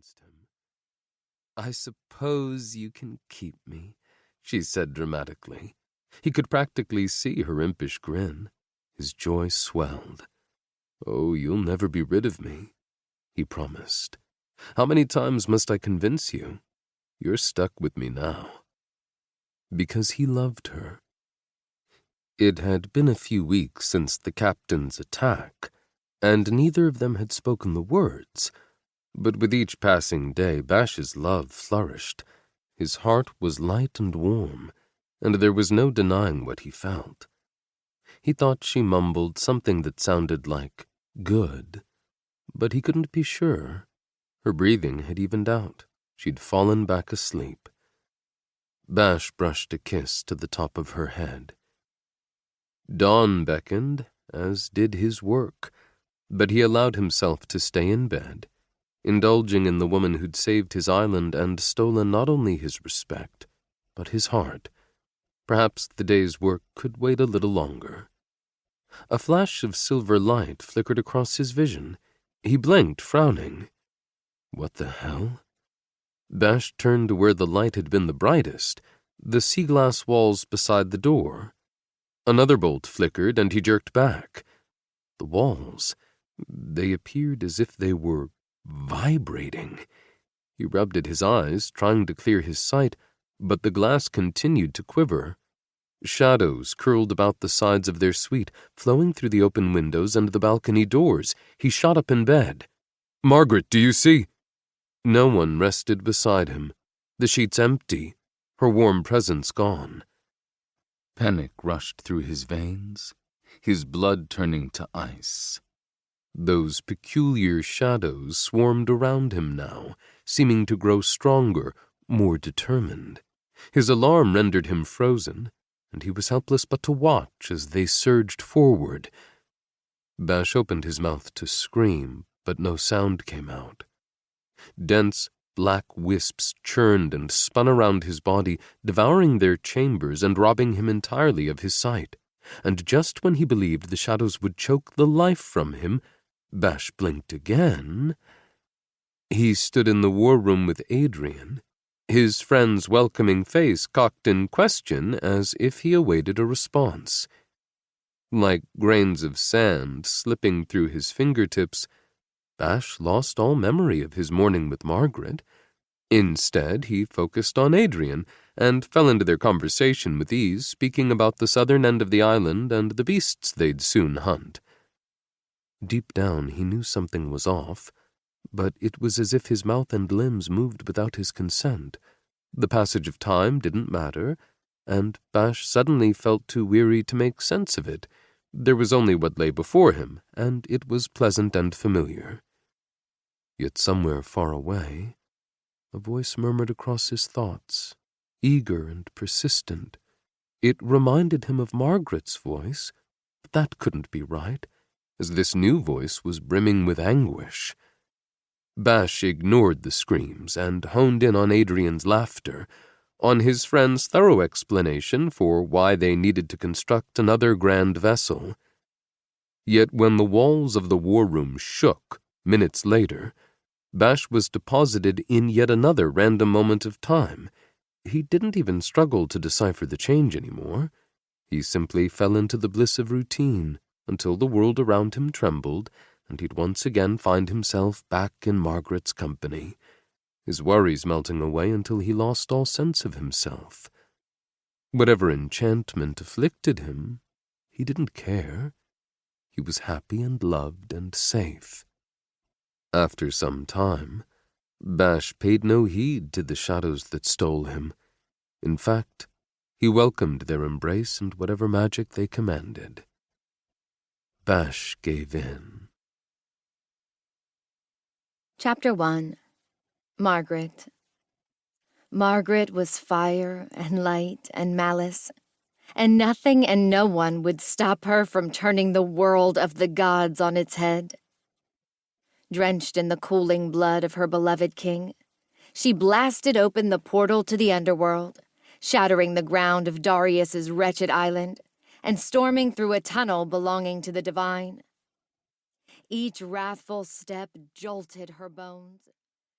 against him. "I suppose you can keep me," she said dramatically. He could practically see her impish grin. His joy swelled. "Oh, you'll never be rid of me," he promised. "How many times must I convince you? You're stuck with me now." Because he loved her. It had been a few weeks since the captain's attack, and neither of them had spoken the words. But with each passing day, Bash's love flourished. His heart was light and warm, and there was no denying what he felt. He thought she mumbled something that sounded like good, but he couldn't be sure. Her breathing had evened out. She'd fallen back asleep. Bash brushed a kiss to the top of her head. Dawn beckoned, as did his work, but he allowed himself to stay in bed, indulging in the woman who'd saved his island and stolen not only his respect, but his heart. Perhaps the day's work could wait a little longer. A flash of silver light flickered across his vision. He blinked, frowning. What the hell? Bash turned to where the light had been the brightest, the sea glass walls beside the door. Another bolt flickered, and he jerked back. The walls, they appeared as if they were vibrating. He rubbed at his eyes, trying to clear his sight, but the glass continued to quiver. Shadows curled about the sides of their suite, flowing through the open windows and the balcony doors. He shot up in bed. "Margrete, do you see?" No one rested beside him. The sheets empty, her warm presence gone. Panic rushed through his veins, his blood turning to ice. Those peculiar shadows swarmed around him now, seeming to grow stronger, more determined. His alarm rendered him frozen, and he was helpless but to watch as they surged forward. Bash opened his mouth to scream, but no sound came out. Dense, black wisps churned and spun around his body, devouring their chambers and robbing him entirely of his sight. And just when he believed the shadows would choke the life from him, Bash blinked again. He stood in the war room with Adrian, his friend's welcoming face cocked in question as if he awaited a response. Like grains of sand slipping through his fingertips, Bash lost all memory of his morning with Margrete. Instead, he focused on Adrian and fell into their conversation with ease, speaking about the southern end of the island and the beasts they'd soon hunt. Deep down, he knew something was off, but it was as if his mouth and limbs moved without his consent. The passage of time didn't matter, and Bash suddenly felt too weary to make sense of it. There was only what lay before him, and it was pleasant and familiar. Yet somewhere far away, a voice murmured across his thoughts, eager and persistent. It reminded him of Margaret's voice, but that couldn't be right, as this new voice was brimming with anguish. Bash ignored the screams and honed in on Adrian's laughter, on his friend's thorough explanation for why they needed to construct another grand vessel. Yet when the walls of the war room shook, minutes later, Bash was deposited in yet another random moment of time. He didn't even struggle to decipher the change anymore. He simply fell into the bliss of routine until the world around him trembled, and he'd once again find himself back in Margaret's company, his worries melting away until he lost all sense of himself. Whatever enchantment afflicted him, he didn't care. He was happy and loved and safe. After some time, Bash paid no heed to the shadows that stole him. In fact, he welcomed their embrace and whatever magic they commanded. Bash gave in. Chapter 1. Margrete. Margrete was fire and light and malice, and nothing and no one would stop her from turning the world of the gods on its head. Drenched in the cooling blood of her beloved king, she blasted open the portal to the Underworld, shattering the ground of Darius's wretched island, and storming through a tunnel belonging to the divine. Each wrathful step jolted her bones,